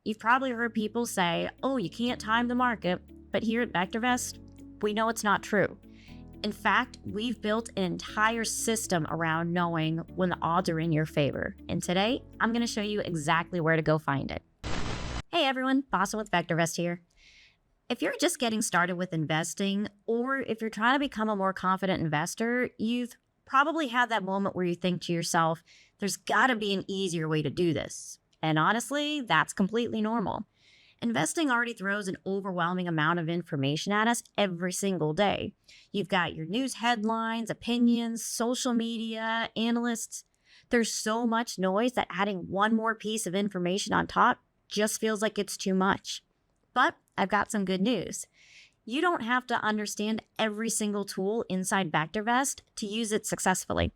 You've probably heard people say, oh, you can't time the market, but here at VectorVest, we know it's not true. In fact, we've built an entire system around knowing when the odds are in your favor. And today, I'm going to show you exactly where to go find it. Hey everyone, Boston with VectorVest here. If you're just getting started with investing, or if you're trying to become a more confident investor, you've probably had that moment where you think to yourself, there's got to be an easier way to do this. And honestly, that's completely normal. Investing already throws an overwhelming amount of information at us every single day. You've got your news headlines, opinions, social media, analysts. There's so much noise that adding one more piece of information on top just feels like it's too much. But I've got some good news. You don't have to understand every single tool inside VectorVest to use it successfully.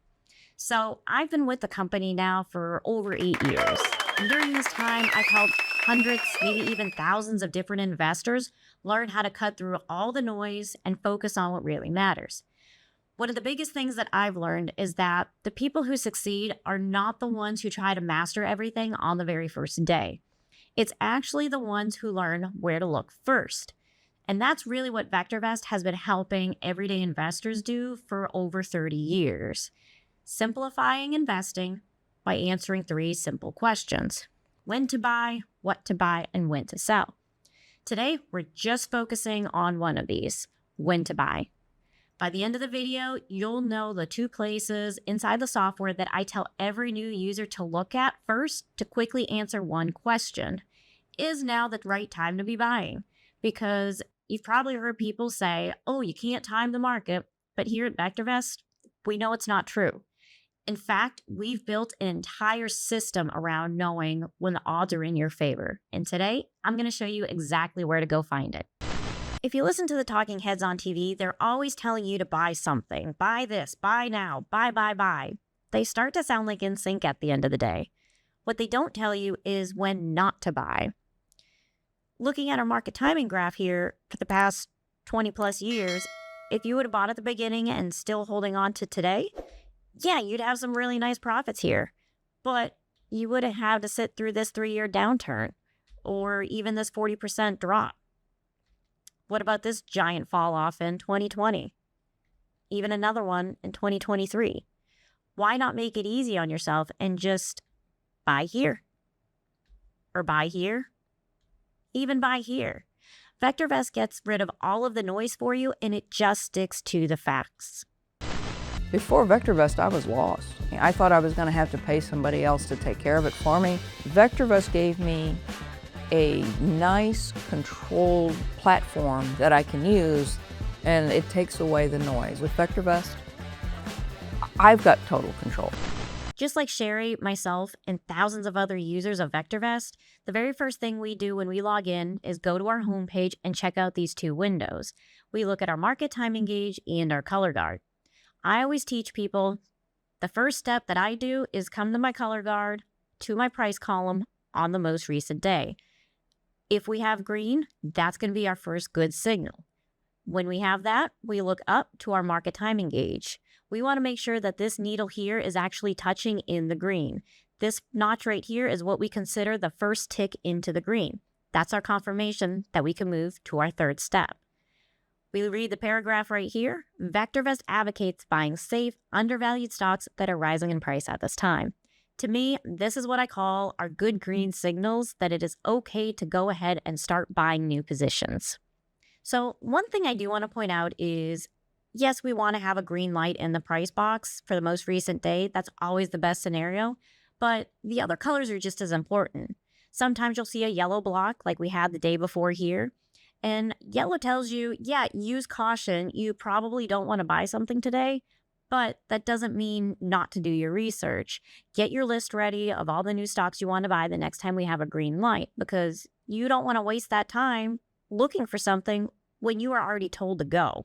So I've been with the company now for over 8 years. And during this time, I've helped hundreds, maybe even thousands of different investors learn how to cut through all the noise and focus on what really matters. One of the biggest things that I've learned is that the people who succeed are not the ones who try to master everything on the very first day. It's actually the ones who learn where to look first. And that's really what VectorVest has been helping everyday investors do for over 30 years. Simplifying investing by answering 3 simple questions: when to buy, what to buy, and when to sell. Today, we're just focusing on one of these, when to buy. By the end of the video, you'll know the 2 places inside the software that I tell every new user to look at first to quickly answer one question. Is now the right time to be buying? Because you've probably heard people say, oh, you can't time the market, but here at VectorVest, we know it's not true. In fact, we've built an entire system around knowing when the odds are in your favor. And today, I'm going to show you exactly where to go find it. If you listen to the talking heads on TV, they're always telling you to buy something. Buy this, buy now, buy. They start to sound like in sync at the end of the day. What they don't tell you is when not to buy. Looking at our market timing graph here for the past 20 plus years, if you would have bought at the beginning and still holding on to today, yeah, you'd have some really nice profits here, but you wouldn't have to sit through this 3-year downturn or even this 40% drop. What about this giant fall off in 2020? Even another one in 2023. Why not make it easy on yourself and just buy here? Or buy here? Even buy here. VectorVest gets rid of all of the noise for you and it just sticks to the facts. Before VectorVest, I was lost. I thought I was going to have to pay somebody else to take care of it for me. VectorVest gave me a nice, controlled platform that I can use, and it takes away the noise. With VectorVest, I've got total control. Just like Sherry, myself, and thousands of other users of VectorVest, the very first thing we do when we log in is go to our homepage and check out these 2 windows. We look at our market timing gauge and our color guard. I always teach people the first step that I do is come to my color guard, to my price column on the most recent day. If we have green, that's going to be our first good signal. When we have that, we look up to our market timing gauge. We want to make sure that this needle here is actually touching in the green. This notch right here is what we consider the first tick into the green. That's our confirmation that we can move to our 3rd step. We read the paragraph right here. VectorVest advocates buying safe, undervalued stocks that are rising in price at this time. To me, this is what I call our good green signals that it is okay to go ahead and start buying new positions. So one thing I do want to point out is, yes, we want to have a green light in the price box for the most recent day. That's always the best scenario, but the other colors are just as important. Sometimes you'll see a yellow block like we had the day before here. And yellow tells you, yeah, use caution. You probably don't want to buy something today, but that doesn't mean not to do your research. Get your list ready of all the new stocks you want to buy the next time we have a green light, because you don't want to waste that time looking for something when you are already told to go.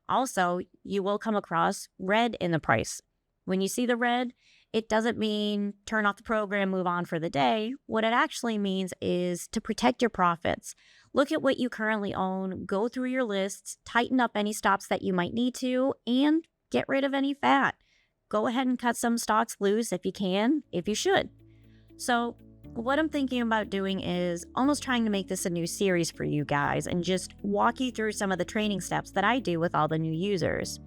Also, you will come across red in the price. When you see the red, it doesn't mean turn off the program, move on for the day. What it actually means is to protect your profits. Look at what you currently own, go through your lists, tighten up any stops that you might need to, and get rid of any fat. Go ahead and cut some stocks loose if you can, if you should. So What I'm thinking about doing is almost trying to make this a new series for you guys and just walk you through some of the training steps that I do with all the new users.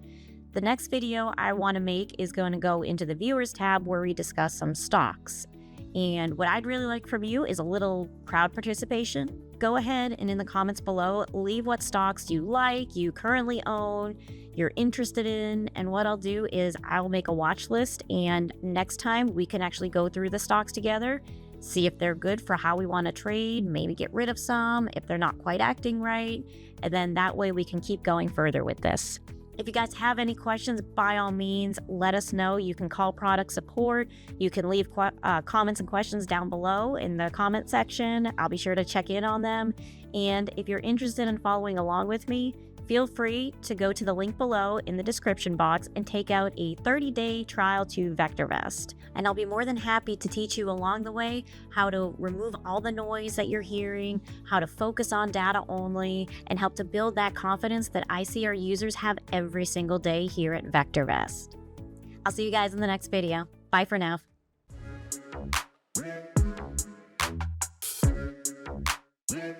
The next video I want to make is going to go into the viewers tab where we discuss some stocks. And what I'd really like from you is a little crowd participation. Go ahead and in the comments below, leave what stocks you like, you currently own, you're interested in, and what I'll do is I'll make a watch list, and next time we can actually go through the stocks together, see if they're good for how we want to trade, maybe get rid of some if they're not quite acting right, and then that way we can keep going further with this. If you guys have any questions, by all means, let us know. You can call product support. You can leave comments and questions down below in the comment section. I'll be sure to check in on them. And if you're interested in following along with me, feel free to go to the link below in the description box and take out a 30-day trial to VectorVest. And I'll be more than happy to teach you along the way how to remove all the noise that you're hearing, how to focus on data only, and help to build that confidence that I see our users have every single day here at VectorVest. I'll see you guys in the next video. Bye for now. Yeah.